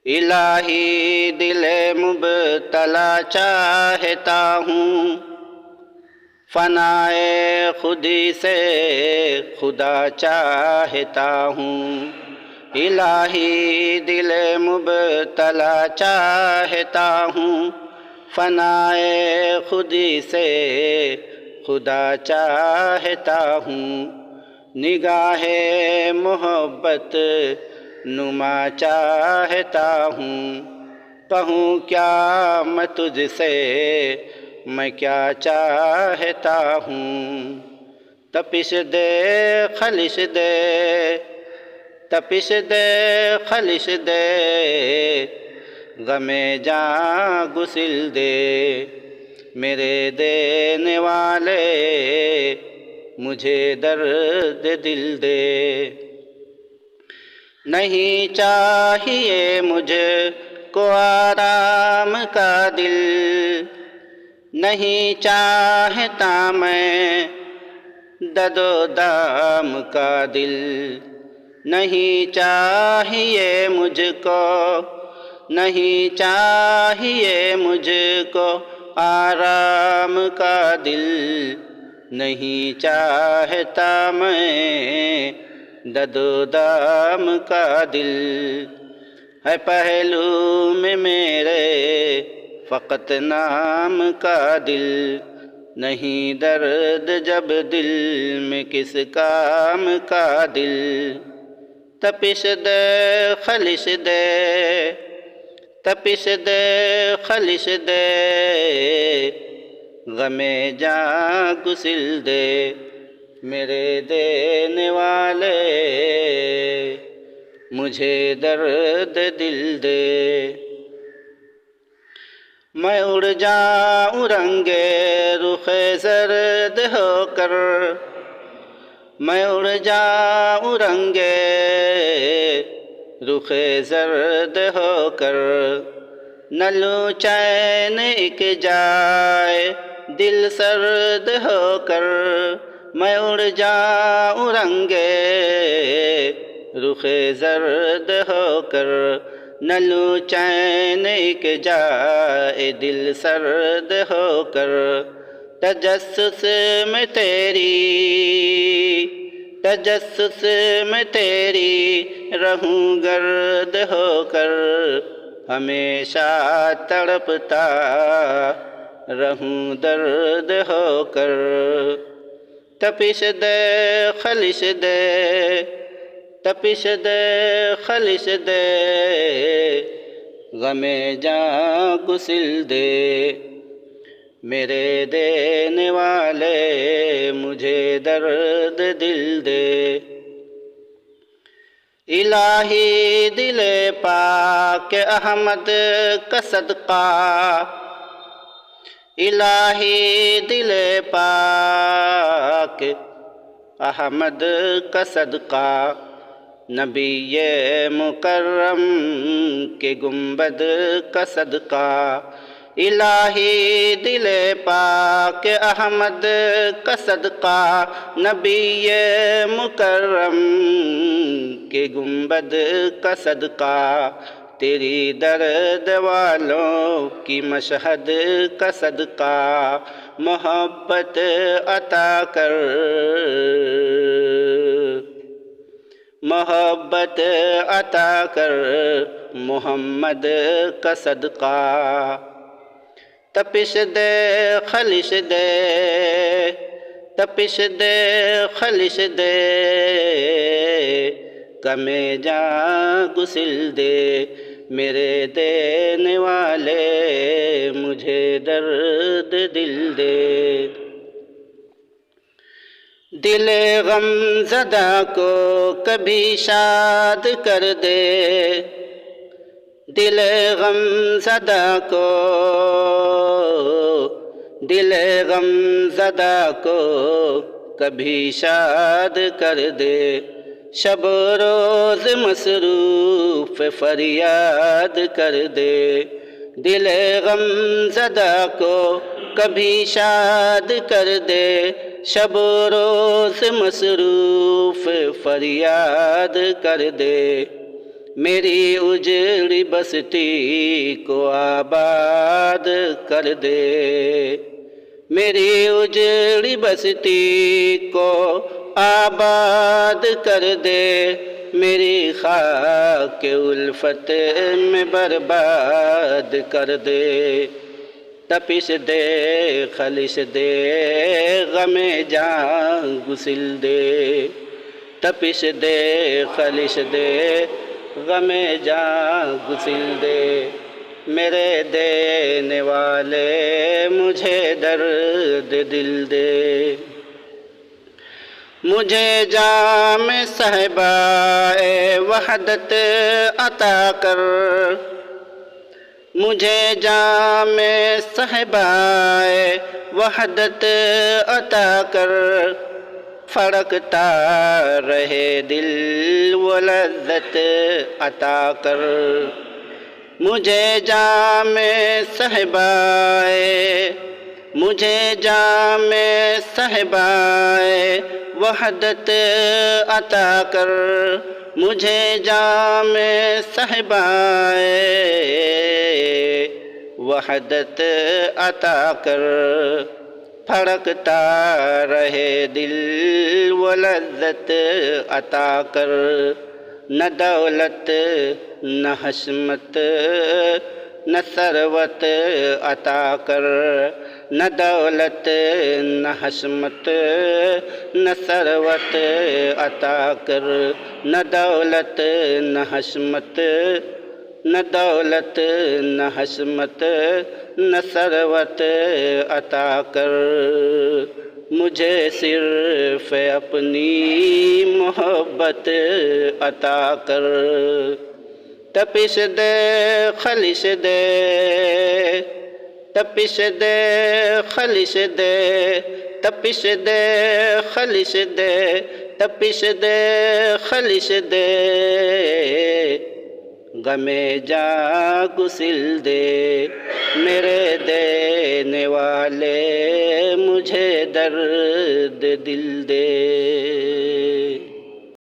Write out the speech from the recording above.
الہی دل مبتلا چاہتا ہوں، فنائے خودی سے خدا چاہتا ہوں۔ الہی دل مبتلا چاہتا ہوں، فنائے خودی سے خدا چاہتا ہوں۔ نگاہ محبت نما چاہتا ہوں، کہوں کیا میں تجھ سے میں کیا چاہتا ہوں۔ تپش دے خلش دے، تپش دے خلش دے، غم جاں گسل دے، میرے دینے والے مجھے درد دل دے۔ نہیں چاہیے مجھ کو آرام کا دل، نہیں چاہتا میں دد و دام کا دل۔ نہیں چاہیے مجھ کو، نہیں چاہیے مجھ کو آرام کا دل، نہیں چاہتا میں دد و دام کا دل۔ ہے پہلو میں میرے فقط نام کا دل، نہیں درد جب دل میں کس کام کا دل۔ تپش دے خلش دے، تپش دے خلش دے، غم جاں گسل دے، میرے دینے والے مجھے درد دل دے۔ میں اڑ جاؤں رنگ رخ زرد ہو کر، میں اڑ جاؤں رنگ رخ زرد ہو کر، نہ لوں چین ایک جائے دل سرد ہو کر۔ میں اڑ جاؤں رنگ رخ زرد ہو کر، نہ لوں چین ایک جائے دل سرد ہو کر۔ تجسس میں تیری، تجسس میں تیری رہوں گرد ہو کر، ہمیشہ تڑپتا رہوں درد ہو کر۔ تپش دے خلش دے، تپش دے خلش دے، غم جاں گسل دے، میرے دینے والے مجھے درد دل دے۔ الہی دل پاک احمد کا صدقہ، الہی دل پاک احمد کا صدقہ، نبی مکرم کے گنبد کا صدقہ۔ الہی دل پاک احمد کا صدقہ، نبی مکرم کے گنبد کا صدقہ۔ تیری درد والوں کی مشہد کا صدقہ، محبت عطا کر، محبت عطا کر، محمد کا صدقہ۔ تپش دے خلش دے، تپش دے خلش دے، غم جاں گسل دے، میرے دینے والے مجھے درد دل دے۔ دل غم زدہ کو کبھی شاد کر دے، دل غم زدہ کو، دل غم زدہ کو کبھی شاد کر دے، شب روز مصروف فریاد کر دے۔ دل غم زدہ کو کبھی شاد کر دے، شب روز مصروف فریاد کر دے۔ میری اجڑی بستی کو آباد کر دے، میری اجڑی بستی کو آباد کر دے، میری خاک الفت میں برباد کر دے، تپش دے خلش دے غم جاں گسل دے، تپش دے خلش دے غم جاں گسل دے، میرے دینے والے مجھے درد دل دے، مجھے جام صحبائے وحدت عطا کر، مجھے جام صحبائے وحدت عطا کر، پھڑکتا رہے دل وہ لذت عطا کر، مجھے جام صحبائے، مجھے جام صحبائے وحدت عطا کر، مجھے جام صحبائے وحدت عطا کر، پھڑکتا رہے دل وہ لذت عطا کر، نہ دولت نہ حشمت نہ ثروت عطا کر، نہ دولت نہ حشمت نہ ثروت عطا کر، نہ دولت نہ حشمت نہ دولت نہ حشمت نہ ثروت عطا کر، مجھے صرف اپنی محبت عطا کر، تپش دے خلش دے، تپش دے خلش دے، تپش دے خلش دے، تپش دے خلش دے، غم جاں گسل دے، میرے دینے والے مجھے درد دل دے۔